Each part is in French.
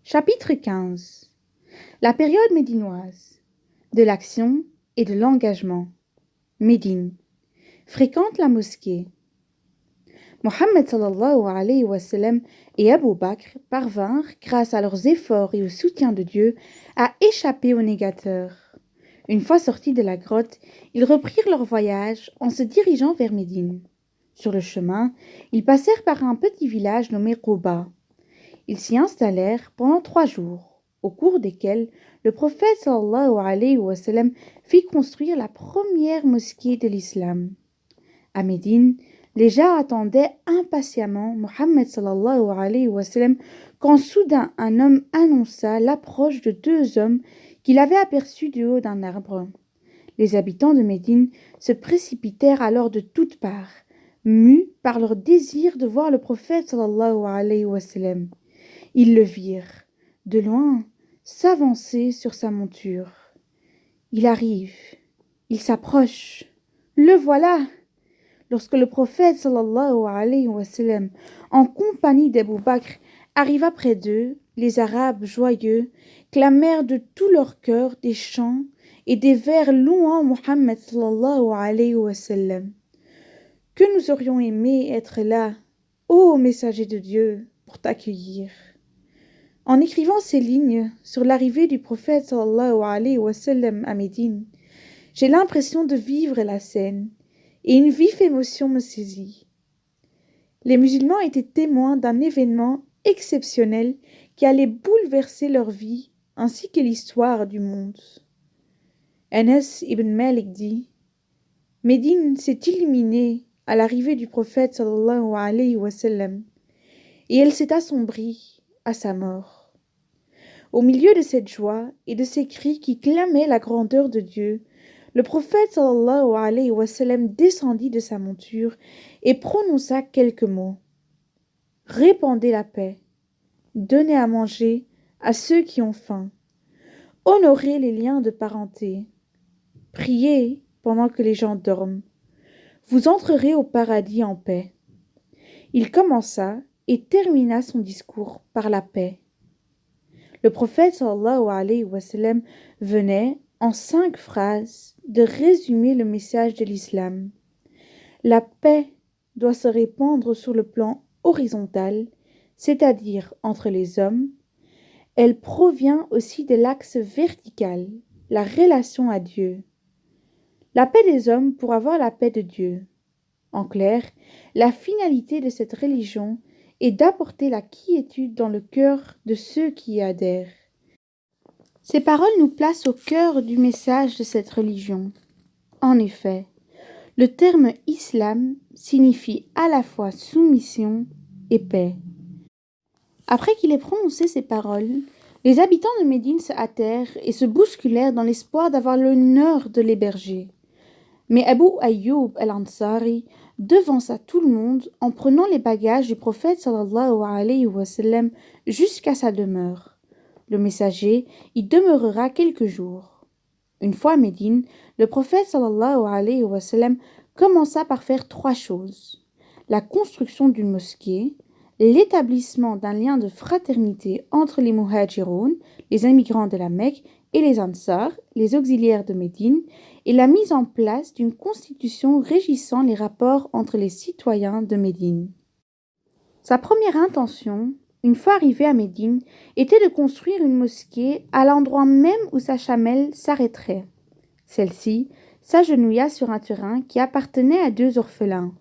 Chapitre 15. La période médinoise. De l'action et de l'engagement. Médine. Fréquente la mosquée. Mohammed sallallahu alayhi wa sallam et Abu Bakr parvinrent, grâce à leurs efforts et au soutien de Dieu, à échapper aux négateurs. Une fois sortis de la grotte, ils reprirent leur voyage en se dirigeant vers Médine. Sur le chemin, ils passèrent par un petit village nommé Quba. Ils s'y installèrent pendant 3 jours, au cours desquels le prophète sallallahu alayhi wa sallam fit construire la première mosquée de l'islam. À Médine, les gens attendaient impatiemment Mohammed sallallahu alayhi wa sallam quand soudain un homme annonça l'approche de 2 hommes qu'il avait aperçus du haut d'un arbre. Les habitants de Médine se précipitèrent alors de toutes parts, mus par leur désir de voir le prophète sallallahu alayhi wa sallam. Ils le virent, de loin, s'avancer sur sa monture. Il arrive, il s'approche, le voilà. Lorsque le prophète sallallahu alayhi wa sallam, en compagnie d'Abu Bakr, arriva près d'eux, les Arabes joyeux clamèrent de tout leur cœur des chants et des vers louant Mohammed sallallahu alayhi wa sallam. Que nous aurions aimé être là, ô messager de Dieu, pour t'accueillir. En écrivant ces lignes sur l'arrivée du prophète sallallahu alayhi wa sallam à Médine, j'ai l'impression de vivre la scène, et une vive émotion me saisit. Les musulmans étaient témoins d'un événement exceptionnel qui allait bouleverser leur vie ainsi que l'histoire du monde. Anas ibn Malik dit: Médine s'est illuminée à l'arrivée du prophète sallallahu alayhi wa sallam, et elle s'est assombrie à sa mort. Au milieu de cette joie et de ces cris qui clamaient la grandeur de Dieu, le prophète sallallahu alayhi wa sallam descendit de sa monture et prononça quelques mots. Répandez la paix, donnez à manger à ceux qui ont faim, honorez les liens de parenté, priez pendant que les gens dorment, vous entrerez au paradis en paix. Il commença et termina son discours par la paix. Le prophète sallallahu alayhi wa sallam venait, en 5 phrases, de résumer le message de l'islam. La paix doit se répandre sur le plan horizontal, c'est-à-dire entre les hommes. Elle provient aussi de l'axe vertical, la relation à Dieu. La paix des hommes pour avoir la paix de Dieu. En clair, la finalité de cette religion est d'apporter la quiétude dans le cœur de ceux qui y adhèrent. Ces paroles nous placent au cœur du message de cette religion. En effet, le terme islam signifie à la fois soumission et paix. Après qu'il ait prononcé ces paroles, les habitants de Médine se hâtèrent et se bousculèrent dans l'espoir d'avoir l'honneur de l'héberger. Mais Abu Ayyub al-Ansari devança tout le monde en prenant les bagages du prophète sallallahu alayhi wa sallam jusqu'à sa demeure. Le messager y demeurera quelques jours. Une fois à Médine, le prophète sallallahu alayhi wa sallam commença par faire 3 choses: la construction d'une mosquée, l'établissement d'un lien de fraternité entre les muhajiroun, les immigrants de la Mecque, et les ansar, les auxiliaires de Médine, et la mise en place d'une constitution régissant les rapports entre les citoyens de Médine. Sa première intention, une fois arrivé à Médine, était de construire une mosquée à l'endroit même où sa chamelle s'arrêterait. Celle-ci s'agenouilla sur un terrain qui appartenait à 2 orphelins.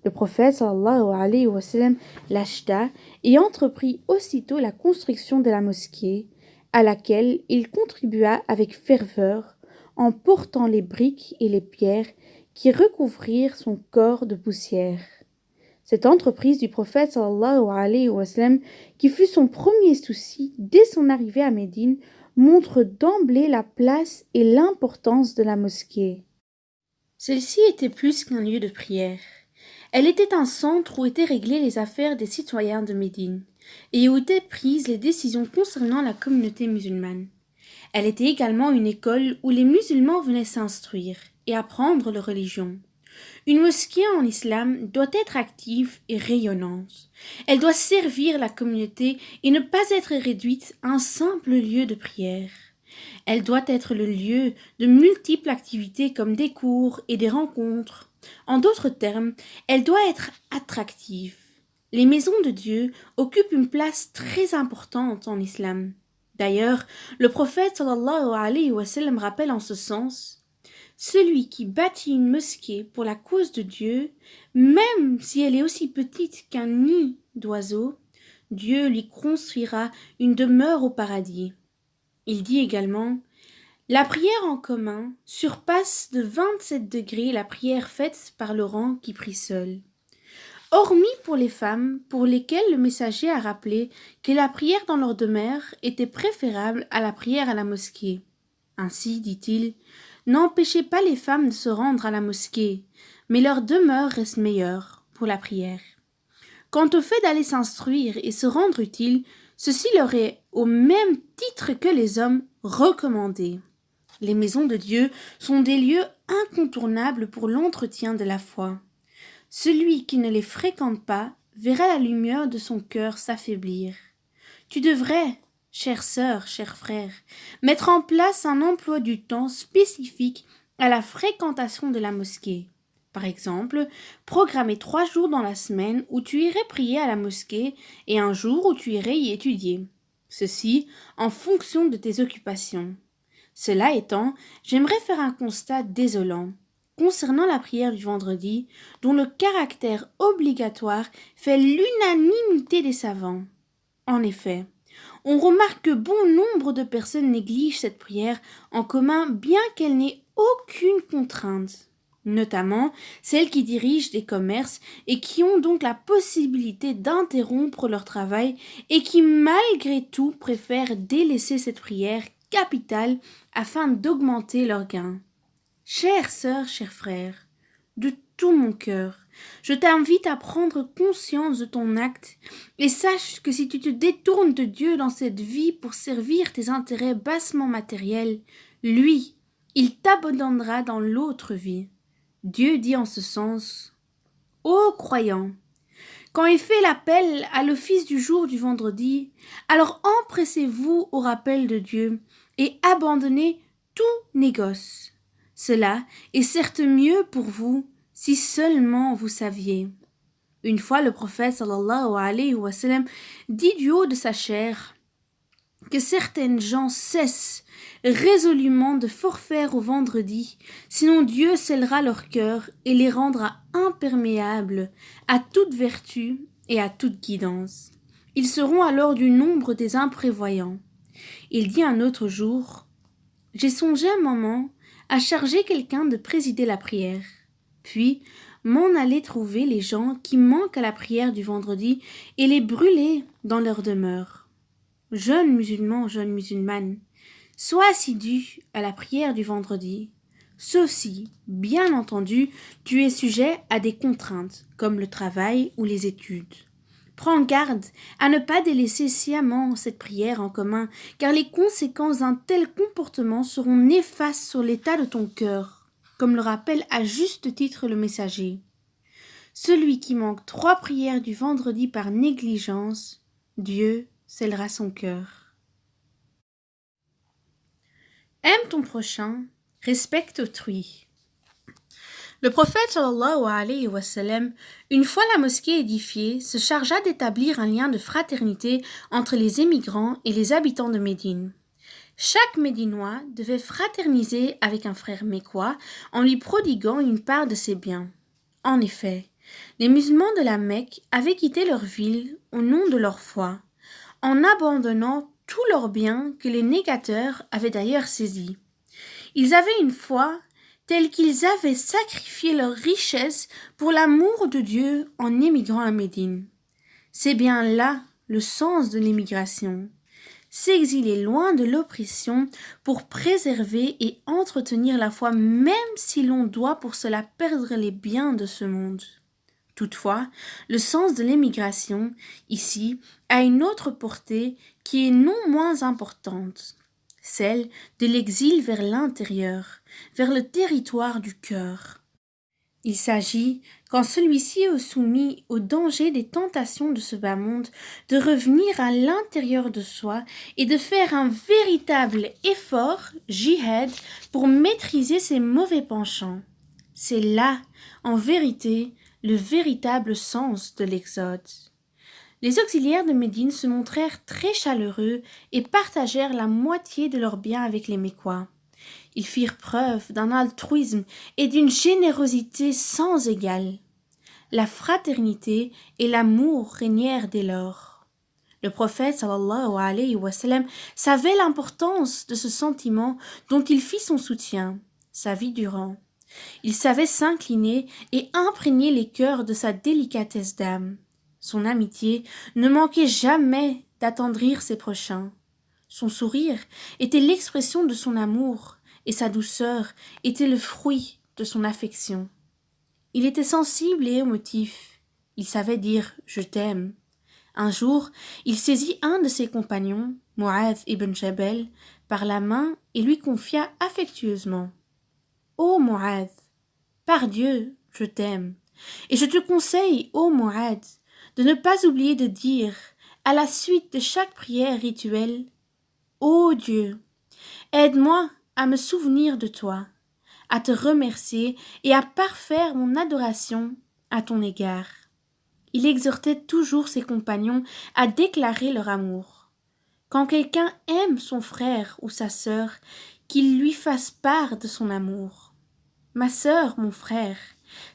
Le prophète sallallahu alayhi wa sallam l'acheta et entreprit aussitôt la construction de la mosquée, à laquelle il contribua avec ferveur en portant les briques et les pierres qui recouvrirent son corps de poussière. Cette entreprise du prophète sallallahu alayhi wa sallam, qui fut son premier souci dès son arrivée à Médine, montre d'emblée la place et l'importance de la mosquée. Celle-ci était plus qu'un lieu de prière. Elle était un centre où étaient réglées les affaires des citoyens de Médine et où étaient prises les décisions concernant la communauté musulmane. Elle était également une école où les musulmans venaient s'instruire et apprendre leur religion. Une mosquée en islam doit être active et rayonnante. Elle doit servir la communauté et ne pas être réduite à un simple lieu de prière. Elle doit être le lieu de multiples activités comme des cours et des rencontres. En d'autres termes, elle doit être attractive. Les maisons de Dieu occupent une place très importante en islam. D'ailleurs, le prophète sallallahu alayhi wa sallam rappelle en ce sens: celui qui bâtit une mosquée pour la cause de Dieu, même si elle est aussi petite qu'un nid d'oiseau, Dieu lui construira une demeure au paradis. Il dit également: la prière en commun surpasse de 27 degrés la prière faite par le rang qui prie seul. Hormis pour les femmes, pour lesquelles le messager a rappelé que la prière dans leur demeure était préférable à la prière à la mosquée. Ainsi, dit-il, n'empêchez pas les femmes de se rendre à la mosquée, mais leur demeure reste meilleure pour la prière. Quant au fait d'aller s'instruire et se rendre utile, ceci leur est, au même titre que les hommes, recommandé. Les maisons de Dieu sont des lieux incontournables pour l'entretien de la foi. Celui qui ne les fréquente pas verra la lumière de son cœur s'affaiblir. Tu devrais, chère sœur, cher frère, mettre en place un emploi du temps spécifique à la fréquentation de la mosquée. Par exemple, programmer 3 jours dans la semaine où tu irais prier à la mosquée et un jour où tu irais y étudier. Ceci en fonction de tes occupations. Cela étant, j'aimerais faire un constat désolant concernant la prière du vendredi, dont le caractère obligatoire fait l'unanimité des savants. En effet, on remarque que bon nombre de personnes négligent cette prière en commun bien qu'elle n'ait aucune contrainte, notamment celles qui dirigent des commerces et qui ont donc la possibilité d'interrompre leur travail et qui malgré tout préfèrent délaisser cette prière capitale afin d'augmenter leurs gains. Chère sœur, cher frère, de tout mon cœur, je t'invite à prendre conscience de ton acte et sache que si tu te détournes de Dieu dans cette vie pour servir tes intérêts bassement matériels, lui, il t'abandonnera dans l'autre vie. Dieu dit en ce sens: ô croyants, quand est fait l'appel à l'office du jour du vendredi, alors empressez-vous au rappel de Dieu et abandonnez tout négoce. Cela est certes mieux pour vous si seulement vous saviez. Une fois le prophète sallallahu alayhi wa sallam dit du haut de sa chair que certaines gens cessent résolument de forfaire au vendredi, sinon Dieu scellera leur cœur et les rendra imperméables à toute vertu et à toute guidance. Ils seront alors du nombre des imprévoyants. Il dit un autre jour: j'ai songé un moment à charger quelqu'un de présider la prière, puis m'en aller trouver les gens qui manquent à la prière du vendredi et les brûler dans leur demeure. Jeunes musulmans, jeunes musulmanes, sois assidus à la prière du vendredi, sauf si, bien entendu, tu es sujet à des contraintes, comme le travail ou les études. Prends garde à ne pas délaisser sciemment cette prière en commun, car les conséquences d'un tel comportement seront néfastes sur l'état de ton cœur, comme le rappelle à juste titre le messager. Celui qui manque 3 prières du vendredi par négligence, Dieu scellera son cœur. Aime ton prochain, respecte autrui. Le prophète sallallahu alayhi wa sallam, une fois la mosquée édifiée, se chargea d'établir un lien de fraternité entre les émigrants et les habitants de Médine. Chaque Médinois devait fraterniser avec un frère mécois en lui prodiguant une part de ses biens. En effet, les musulmans de la Mecque avaient quitté leur ville au nom de leur foi, en abandonnant tous leurs biens que les négateurs avaient d'ailleurs saisis. Ils avaient une foi telle qu'ils avaient sacrifié leur richesse pour l'amour de Dieu en émigrant à Médine. C'est bien là le sens de l'émigration. S'exiler loin de l'oppression pour préserver et entretenir la foi, même si l'on doit pour cela perdre les biens de ce monde. Toutefois, le sens de l'émigration, ici, a une autre portée qui est non moins importante, celle de l'exil vers l'intérieur, vers le territoire du cœur. Il s'agit, quand celui-ci est soumis au danger des tentations de ce bas monde, de revenir à l'intérieur de soi et de faire un véritable effort, jihad, pour maîtriser ses mauvais penchants. C'est là, en vérité, le véritable sens de l'exode. Les auxiliaires de Médine se montrèrent très chaleureux et partagèrent la moitié de leurs biens avec les Mécois. Ils firent preuve d'un altruisme et d'une générosité sans égale. La fraternité et l'amour régnèrent dès lors. Le prophète sallallahu alayhi wa sallam savait l'importance de ce sentiment dont il fit son soutien, sa vie durant. Il savait s'incliner et imprégner les cœurs de sa délicatesse d'âme. Son amitié ne manquait jamais d'attendrir ses prochains. Son sourire était l'expression de son amour, et sa douceur était le fruit de son affection. Il était sensible et émotif. Il savait dire « je t'aime ». Un jour, il saisit un de ses compagnons, Mu'adh ibn Jabal, par la main et lui confia affectueusement « Ô Mu'adh, par Dieu, je t'aime, et je te conseille, ô Mu'adh, de ne pas oublier de dire, à la suite de chaque prière rituelle, « Ô Dieu, aide-moi à me souvenir de toi, à te remercier et à parfaire mon adoration à ton égard. » Il exhortait toujours ses compagnons à déclarer leur amour. Quand quelqu'un aime son frère ou sa sœur, qu'il lui fasse part de son amour. Ma sœur, mon frère,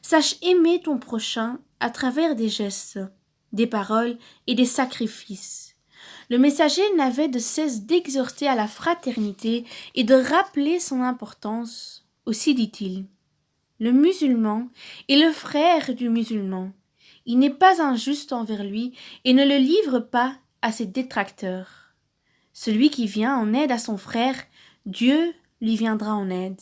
sache aimer ton prochain à travers des gestes, des paroles et des sacrifices. Le messager n'avait de cesse d'exhorter à la fraternité et de rappeler son importance. Aussi dit-il, le musulman est le frère du musulman. Il n'est pas injuste envers lui et ne le livre pas à ses détracteurs. Celui qui vient en aide à son frère, Dieu lui viendra en aide.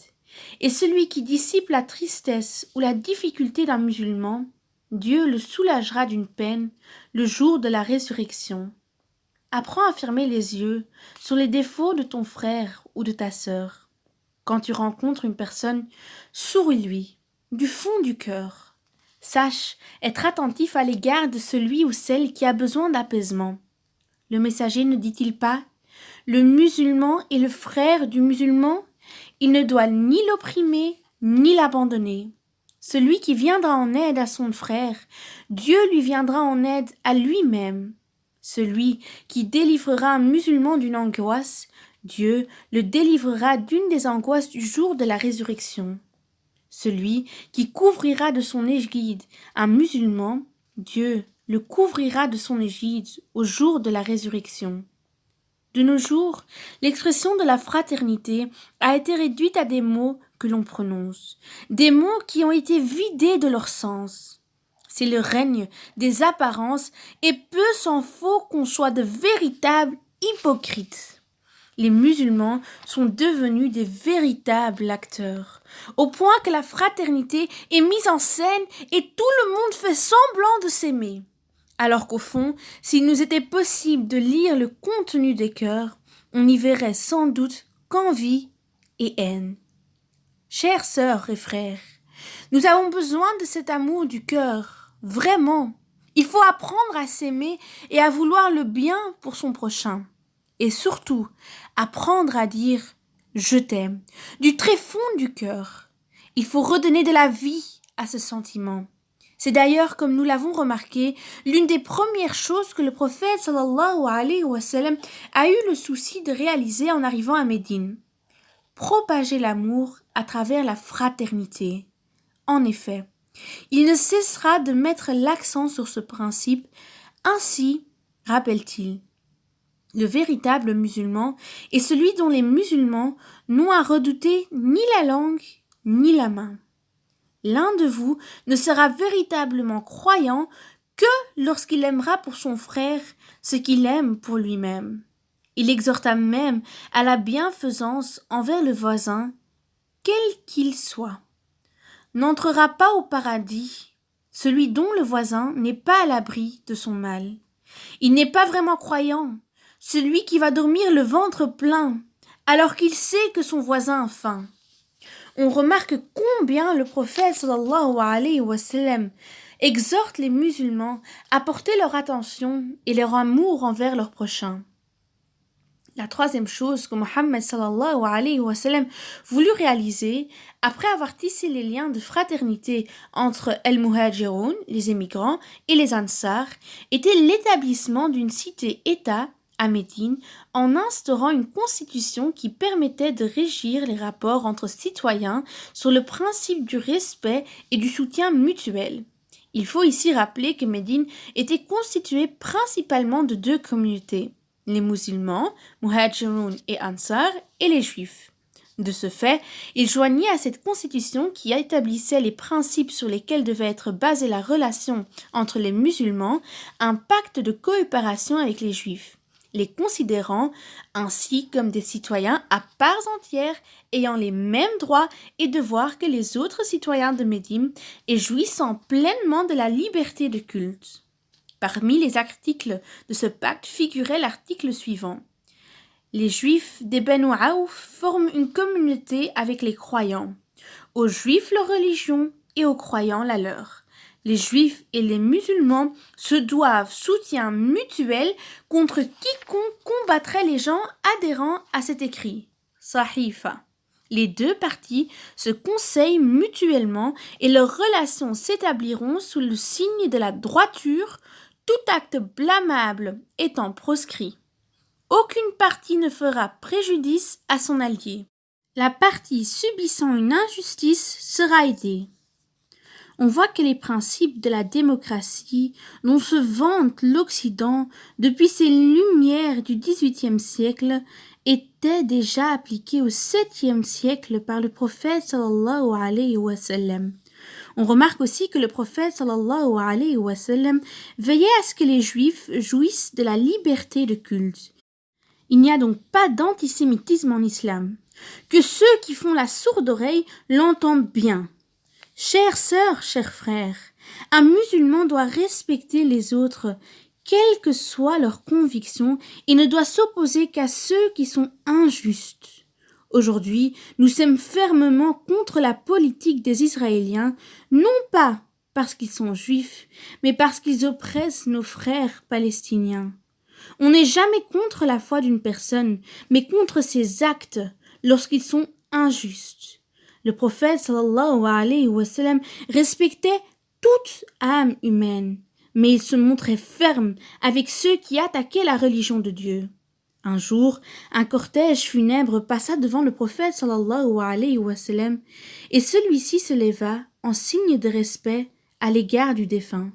Et celui qui dissipe la tristesse ou la difficulté d'un musulman, Dieu le soulagera d'une peine le jour de la résurrection. Apprends à fermer les yeux sur les défauts de ton frère ou de ta sœur. Quand tu rencontres une personne, souris-lui, du fond du cœur. Sache être attentif à l'égard de celui ou celle qui a besoin d'apaisement. Le messager ne dit-il pas « Le musulman est le frère du musulman » Il ne doit ni l'opprimer, ni l'abandonner. Celui qui viendra en aide à son frère, Dieu lui viendra en aide à lui-même. Celui qui délivrera un musulman d'une angoisse, Dieu le délivrera d'une des angoisses du jour de la résurrection. Celui qui couvrira de son égide un musulman, Dieu le couvrira de son égide au jour de la résurrection. De nos jours, l'expression de la fraternité a été réduite à des mots que l'on prononce, des mots qui ont été vidés de leur sens. C'est le règne des apparences et peu s'en faut qu'on soit de véritables hypocrites. Les musulmans sont devenus des véritables acteurs, au point que la fraternité est mise en scène et tout le monde fait semblant de s'aimer. Alors qu'au fond, s'il nous était possible de lire le contenu des cœurs, on n'y verrait sans doute qu'envie et haine. Chères sœurs et frères, nous avons besoin de cet amour du cœur, vraiment. Il faut apprendre à s'aimer et à vouloir le bien pour son prochain. Et surtout, apprendre à dire « je t'aime » du très fond du cœur. Il faut redonner de la vie à ce sentiment. C'est d'ailleurs, comme nous l'avons remarqué, l'une des premières choses que le prophète sallallahu alayhi wa sallam a eu le souci de réaliser en arrivant à Médine. Propager l'amour à travers la fraternité. En effet, il ne cessera de mettre l'accent sur ce principe. Ainsi, rappelle-t-il, le véritable musulman est celui dont les musulmans n'ont à redouter ni la langue ni la main. L'un de vous ne sera véritablement croyant que lorsqu'il aimera pour son frère ce qu'il aime pour lui-même. Il exhorta même à la bienfaisance envers le voisin, quel qu'il soit. N'entrera pas au paradis celui dont le voisin n'est pas à l'abri de son mal. Il n'est pas vraiment croyant, celui qui va dormir le ventre plein, alors qu'il sait que son voisin a faim. on remarque combien le prophète sallallahu alayhi wa sallam exhorte les musulmans à porter leur attention et leur amour envers leur prochain. La troisième chose que Mohammed sallallahu alayhi wa sallam voulut réaliser, après avoir tissé les liens de fraternité entre al-Muhajiroun, les émigrants, et les Ansar, était l'établissement d'une cité-État à Médine en instaurant une constitution qui permettait de régir les rapports entre citoyens sur le principe du respect et du soutien mutuel. Il faut ici rappeler que Médine était constituée principalement de deux communautés, les musulmans, Muhajiroun et Ansar, et les juifs. De ce fait, il joignit à cette constitution qui établissait les principes sur lesquels devait être basée la relation entre les musulmans un pacte de coopération avec les juifs, les considérant ainsi comme des citoyens à parts entières ayant les mêmes droits et devoirs que les autres citoyens de Médine et jouissant pleinement de la liberté de culte. Parmi les articles de ce pacte figurait l'article suivant. Les Juifs des Banu Aouf forment une communauté avec les croyants. Aux Juifs leur religion et aux croyants la leur. Les Juifs et les musulmans se doivent soutien mutuel contre quiconque combattrait les gens adhérents à cet écrit. Sahifa. Les deux parties se conseillent mutuellement et leurs relations s'établiront sous le signe de la droiture, tout acte blâmable étant proscrit. Aucune partie ne fera préjudice à son allié. La partie subissant une injustice sera aidée. On voit que les principes de la démocratie dont se vante l'Occident depuis ses lumières du XVIIIe siècle étaient déjà appliqués au VIIe siècle par le prophète sallallahu alayhi wa sallam. On remarque aussi que le prophète sallallahu alayhi wa sallam veillait à ce que les Juifs jouissent de la liberté de culte. Il n'y a donc pas d'antisémitisme en islam. Que ceux qui font la sourde oreille l'entendent bien. Chères sœurs, chers frères, un musulman doit respecter les autres, quelles que soient leurs convictions, et ne doit s'opposer qu'à ceux qui sont injustes. Aujourd'hui, nous sommes fermement contre la politique des Israéliens, non pas parce qu'ils sont juifs, mais parce qu'ils oppressent nos frères palestiniens. On n'est jamais contre la foi d'une personne, mais contre ses actes lorsqu'ils sont injustes. Le prophète sallallahu alayhi wa sallam respectait toute âme humaine, mais il se montrait ferme avec ceux qui attaquaient la religion de Dieu. Un jour, un cortège funèbre passa devant le prophète sallallahu alayhi wa sallam et celui-ci se leva en signe de respect à l'égard du défunt.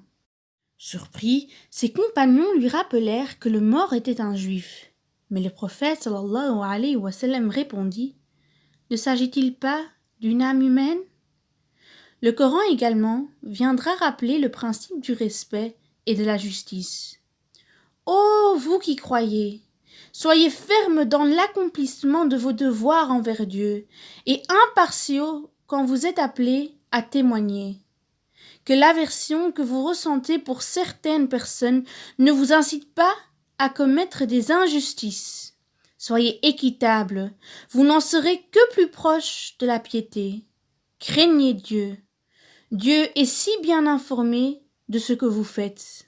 Surpris, ses compagnons lui rappelèrent que le mort était un juif. Mais le prophète sallallahu alayhi wa sallam répondit: Ne s'agit-il pas d'une âme humaine? Le Coran également viendra rappeler le principe du respect et de la justice. Ô vous qui croyez, soyez fermes dans l'accomplissement de vos devoirs envers Dieu et impartiaux quand vous êtes appelés à témoigner. Que l'aversion que vous ressentez pour certaines personnes ne vous incite pas à commettre des injustices. Soyez équitables, vous n'en serez que plus proche de la piété. Craignez Dieu. Dieu est si bien informé de ce que vous faites.